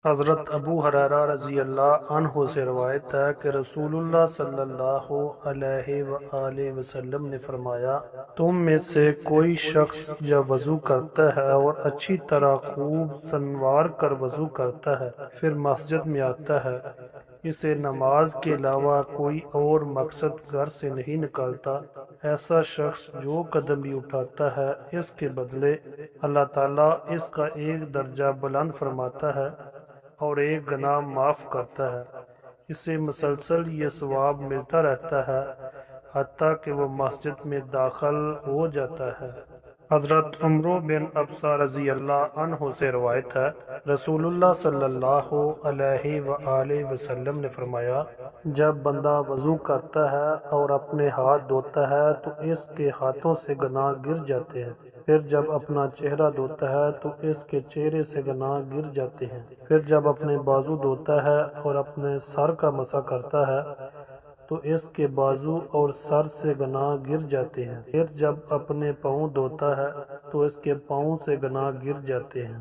حضرت ابو ہریرہ رضی اللہ عنہ سے روایت ہے کہ رسول اللہ صلی اللہ علیہ وآلہ وسلم نے فرمایا، تم میں سے کوئی شخص جب وضو کرتا ہے اور اچھی طرح خوب سنوار کر وضو کرتا ہے، پھر مسجد میں آتا ہے، اسے نماز کے علاوہ کوئی اور مقصد گھر سے نہیں نکالتا، ایسا شخص جو قدم بھی اٹھاتا ہے اس کے بدلے اللہ تعالیٰ اس کا ایک درجہ بلند فرماتا ہے اور ایک گناہ معاف کرتا ہے، اسے مسلسل یہ ثواب ملتا رہتا ہے حتیٰ کہ وہ مسجد میں داخل ہو جاتا ہے۔ حضرت عمرو بن ابسہ رضی اللہ عنہ سے روایت ہے، رسول اللہ صلی اللہ علیہ وآلہ وسلم نے فرمایا، جب بندہ وضو کرتا ہے اور اپنے ہاتھ دھوتا ہے تو اس کے ہاتھوں سے گناہ گر جاتے ہیں، پھر جب اپنا چہرہ دھوتا ہے تو اس کے چہرے سے گناہ گر جاتے ہیں، پھر جب اپنے بازو دھوتا ہے اور اپنے سر کا مسح کرتا ہے تو اس کے بازو اور سر سے گناہ گر جاتے ہیں، پھر جب اپنے پاؤں دھوتا ہے تو اس کے پاؤں سے گناہ گر جاتے ہیں۔